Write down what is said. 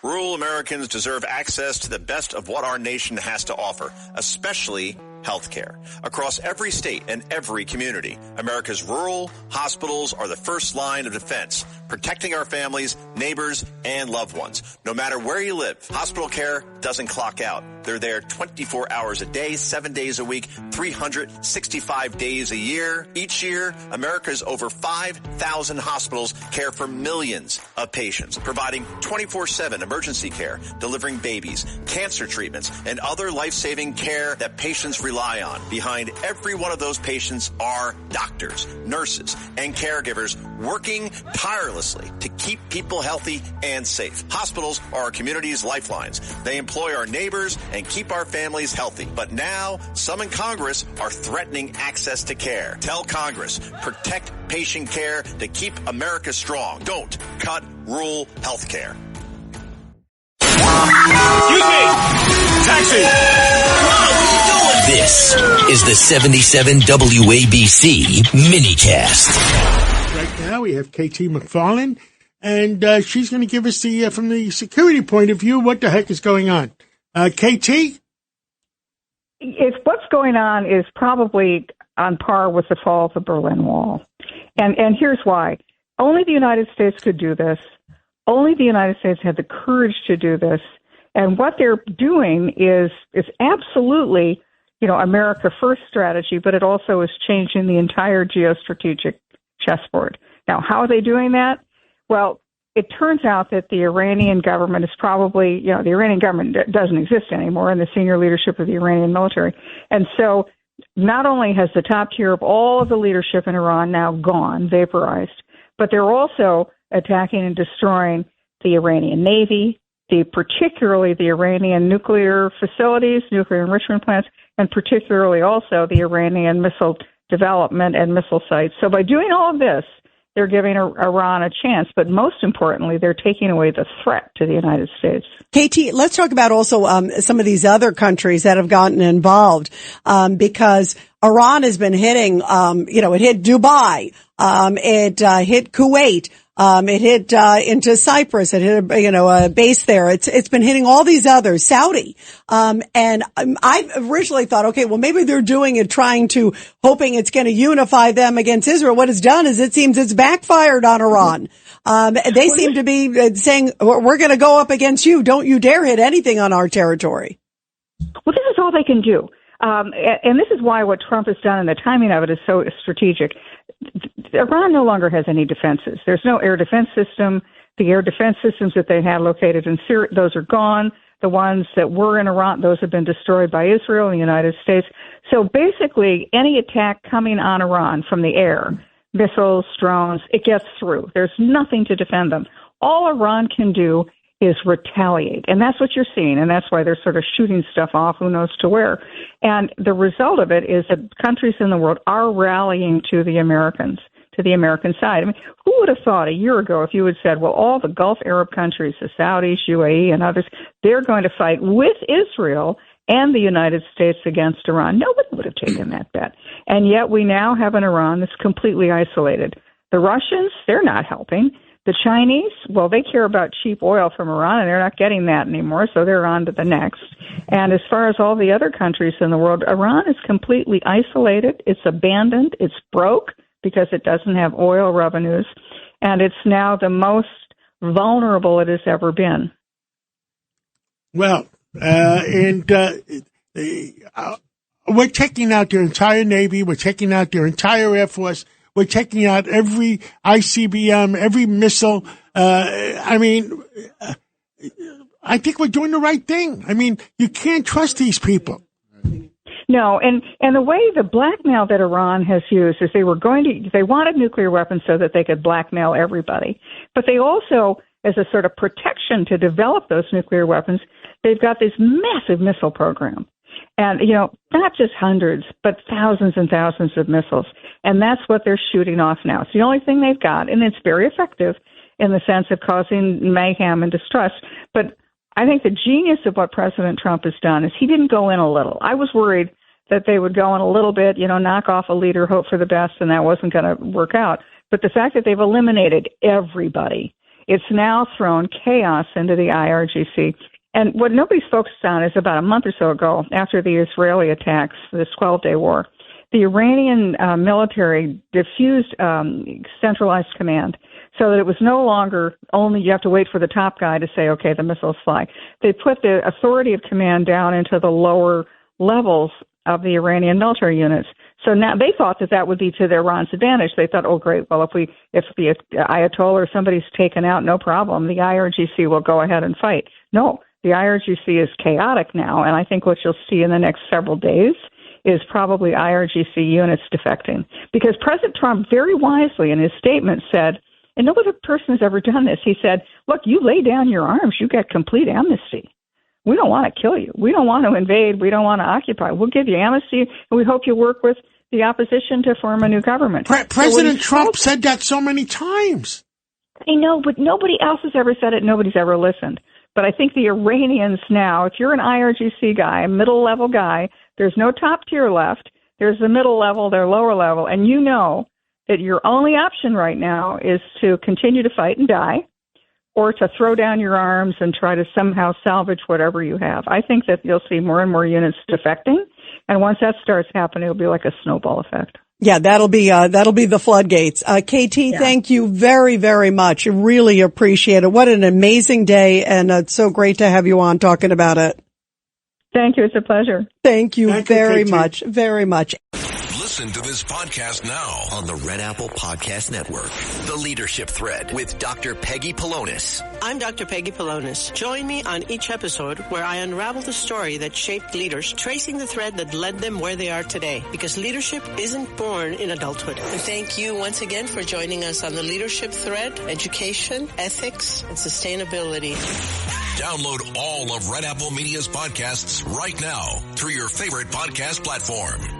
Rural Americans deserve access to the best of what our nation has to offer, especially health care. Across every state and every community, America's rural hospitals are the first line of defense, protecting our families, neighbors, and loved ones. No matter where you live, hospital care doesn't clock out. They're there 24 hours a day, 7 days a week, 365 days a year. Each year, America's over 5,000 hospitals care for millions of patients, providing 24/7 emergency care, delivering babies, cancer treatments, and other life-saving care that patients rely on. Behind every one of those patients are doctors, nurses, and caregivers working tirelessly to keep people healthy and safe. Hospitals are our community's lifelines. They employ our neighbors and keep our families healthy. But now, some in Congress are threatening access to care. Tell Congress, protect patient care to keep America strong. Don't cut rural health care. Excuse me! Taxi! This is the 77 WABC minicast. Right now we have KT McFarland, and she's going to give us the from the security point of view what the heck is going on. KT? What's going on is probably on par with the fall of the Berlin Wall. And here's why. Only the United States could do this. Only the United States had the courage to do this. And what they're doing is absolutely, America First strategy, but it also is changing the entire geostrategic chessboard. Now, how are they doing that? Well, it turns out that the Iranian government is probably, the Iranian government doesn't exist anymore in the senior leadership of the Iranian military. And so not only has the top tier of all of the leadership in Iran now gone, vaporized, but they're also attacking and destroying the Iranian Navy, particularly the Iranian nuclear facilities, nuclear enrichment plants, and particularly also the Iranian missile development and missile sites. So by doing all of this, they're giving Iran a chance, but most importantly, they're taking away the threat to the United States. KT, let's talk about also some of these other countries that have gotten involved, because Iran has been hitting, it hit Dubai, it hit Kuwait, it hit into Cyprus. It hit a base there. It's been hitting all these others, Saudi. And I originally thought, okay, well maybe they're doing it hoping it's going to unify them against Israel. What it's done is it seems it's backfired on Iran. They seem to be saying, we're going to go up against you. Don't you dare hit anything on our territory. Well, this is all they can do. And this is why what Trump has done and the timing of it is so strategic. Iran no longer has any defenses. There's no air defense system. The air defense systems that they had located in Syria, those are gone. The ones that were in Iran, those have been destroyed by Israel and the United States. So basically, any attack coming on Iran from the air, missiles, drones, it gets through. There's nothing to defend them. All Iran can do is retaliate. And that's what you're seeing. And that's why they're sort of shooting stuff off, who knows to where. And the result of it is that countries in the world are rallying to the Americans, to the American side. I mean, who would have thought a year ago if you had said, well, all the Gulf Arab countries, the Saudis, UAE, and others, they're going to fight with Israel and the United States against Iran. Nobody would have taken that bet. And yet we now have an Iran that's completely isolated. The Russians, they're not helping. The Chinese, well, they care about cheap oil from Iran, and they're not getting that anymore, so they're on to the next. And as far as all the other countries in the world, Iran is completely isolated. It's abandoned. It's broke because it doesn't have oil revenues. And it's now the most vulnerable it has ever been. Well, we're taking out their entire Navy. We're taking out their entire Air Force. We're taking out every ICBM, every missile. I think we're doing the right thing. I mean, you can't trust these people. No, and the way the blackmail that Iran has used is they wanted nuclear weapons so that they could blackmail everybody. But they also, as a sort of protection to develop those nuclear weapons, they've got this massive missile program. And, not just hundreds, but thousands and thousands of missiles. And that's what they're shooting off now. It's the only thing they've got, and it's very effective in the sense of causing mayhem and distrust. But I think the genius of what President Trump has done is he didn't go in a little. I was worried that they would go in a little bit, knock off a leader, hope for the best, and that wasn't going to work out. But the fact that they've eliminated everybody It's now thrown chaos into the IRGC. And what nobody's focused on is about a month or so ago, after the Israeli attacks, this 12-day war, the Iranian military diffused centralized command so that it was no longer only you have to wait for the top guy to say, okay, the missiles fly. They put the authority of command down into the lower levels of the Iranian military units. So now they thought that would be to Iran's advantage. They thought, oh, great, well, if the Ayatollah or somebody's taken out, no problem. The IRGC will go ahead and fight. No, the IRGC is chaotic now, and I think what you'll see in the next several days is probably IRGC units defecting. Because President Trump very wisely in his statement said, and no other person has ever done this, he said, look, you lay down your arms, you get complete amnesty. We don't want to kill you. We don't want to invade. We don't want to occupy. We'll give you amnesty, and we hope you work with the opposition to form a new government. President Trump said that so many times. I know, but nobody else has ever said it. Nobody's ever listened. But I think the Iranians now, if you're an IRGC guy, a middle-level guy, there's no top tier left. There's the middle level, their lower level, and you know that your only option right now is to continue to fight and die, or to throw down your arms and try to somehow salvage whatever you have. I think that you'll see more and more units defecting, and once that starts happening, it'll be like a snowball effect. Yeah, that'll be the floodgates. KT, Thank you very, very much. Really appreciate it. What an amazing day, and it's so great to have you on talking about it. Thank you. It's a pleasure. Thank you very much. Very much. Listen to this podcast now on the Red Apple Podcast Network. The Leadership Thread with Dr. Peggy Polonis. I'm Dr. Peggy Polonis. Join me on each episode where I unravel the story that shaped leaders, tracing the thread that led them where they are today. Because leadership isn't born in adulthood. And thank you once again for joining us on the Leadership Thread, education, ethics, and sustainability. Download all of Red Apple Media's podcasts right now through your favorite podcast platform.